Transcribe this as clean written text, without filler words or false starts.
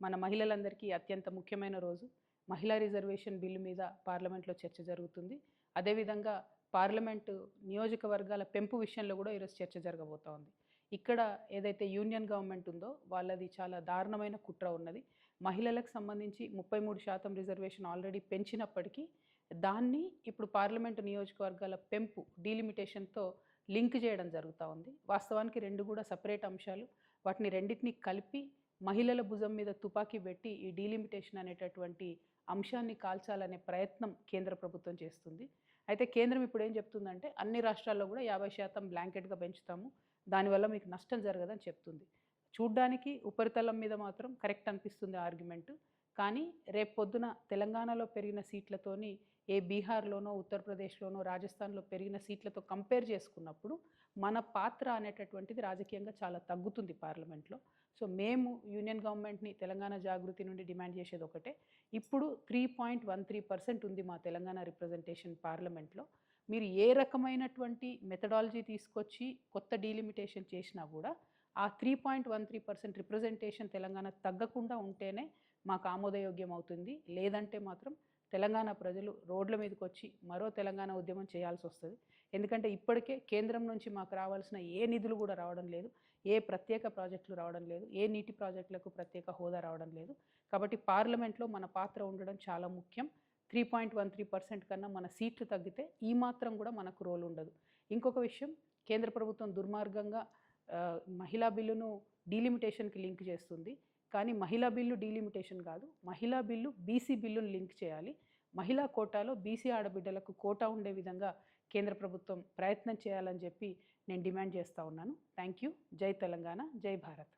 మన మహిళలందరికీ అత్యంత ముఖ్యమైన రోజు. మహిళా రిజర్వేషన్ బిల్లు మీద పార్లమెంట్లో చర్చ జరుగుతుంది. అదేవిధంగా పార్లమెంటు నియోజకవర్గాల పెంపు విషయంలో కూడా ఈరోజు చర్చ జరగబోతా ఉంది. ఇక్కడ ఏదైతే యూనియన్ గవర్నమెంట్ ఉందో వాళ్ళది చాలా దారుణమైన కుట్ర ఉన్నది. మహిళలకు సంబంధించి 33% రిజర్వేషన్ ఆల్రెడీ పెంచినప్పటికీ దాన్ని ఇప్పుడు పార్లమెంటు నియోజకవర్గాల పెంపు డీలిమిటేషన్తో లింక్ చేయడం జరుగుతూ ఉంది. వాస్తవానికి రెండు కూడా సపరేట్ అంశాలు. వాటిని రెండింటినీ కలిపి మహిళల భుజం మీద తుపాకీ పెట్టి ఈ డీలిమిటేషన్ అనేటటువంటి అంశాన్ని కాల్చాలనే ప్రయత్నం కేంద్ర ప్రభుత్వం చేస్తుంది. అయితే కేంద్రం ఇప్పుడు ఏం చెప్తుందంటే అన్ని రాష్ట్రాల్లో కూడా 50% బ్లాంకెట్గా పెంచుతాము, దానివల్ల మీకు నష్టం జరగదని చెప్తుంది. చూడ్డానికి ఉపరితలం మీద మాత్రం కరెక్ట్ అనిపిస్తుంది ఆర్గ్యుమెంట్. కానీ రేపు పొద్దున తెలంగాణలో పెరిగిన సీట్లతోని బీహార్లోనో ఉత్తరప్రదేశ్లోనో రాజస్థాన్లో పెరిగిన సీట్లతో కంపేర్ చేసుకున్నప్పుడు మన పాత్ర అనేటటువంటిది రాజకీయంగా చాలా తగ్గుతుంది పార్లమెంట్లో. సో మేము యూనియన్ గవర్నమెంట్ని తెలంగాణ జాగృతి నుండి డిమాండ్ చేసేది ఒకటే. ఇప్పుడు 3.13% ఉంది మా తెలంగాణ రిప్రజెంటేషన్ పార్లమెంట్లో. మీరు ఏ రకమైనటువంటి మెథడాలజీ తీసుకొచ్చి కొత్త డీలిమిటేషన్ చేసినా కూడా ఆ 3.13% రిప్రజెంటేషన్ తెలంగాణ తగ్గకుండా ఉంటేనే మాకు ఆమోదయోగ్యం అవుతుంది. లేదంటే మాత్రం తెలంగాణ ప్రజలు రోడ్ల మీదకి వచ్చి మరో తెలంగాణ ఉద్యమం చేయాల్సి వస్తుంది. ఎందుకంటే ఇప్పటికే కేంద్రం నుంచి మాకు రావాల్సిన ఏ నిధులు కూడా రావడం లేదు, ఏ ప్రత్యేక ప్రాజెక్టులు రావడం లేదు, ఏ నీటి ప్రాజెక్టులకు ప్రత్యేక హోదా రావడం లేదు. కాబట్టి పార్లమెంట్లో మన పాత్ర ఉండడం చాలా ముఖ్యం. 3.13% కన్నా మన సీట్లు తగ్గితే ఈ మాత్రం కూడా మనకు రోల్ ఉండదు. ఇంకొక విషయం, కేంద్ర ప్రభుత్వం దుర్మార్గంగా మహిళా బిల్లును డీలిమిటేషన్కి లింక్ చేస్తుంది. కానీ మహిళా బిల్లు డీలిమిటేషన్ కాదు, మహిళా బిల్లు బీసీ బిల్లును లింక్ చేయాలి. మహిళా కోటాలో బీసీ ఆడబిడ్డలకు కోటా ఉండే విధంగా కేంద్ర ప్రభుత్వం ప్రయత్నం చేయాలని చెప్పి నేను డిమాండ్ చేస్తూ ఉన్నాను. Thank you. జై తెలంగాణ, జై భారత్.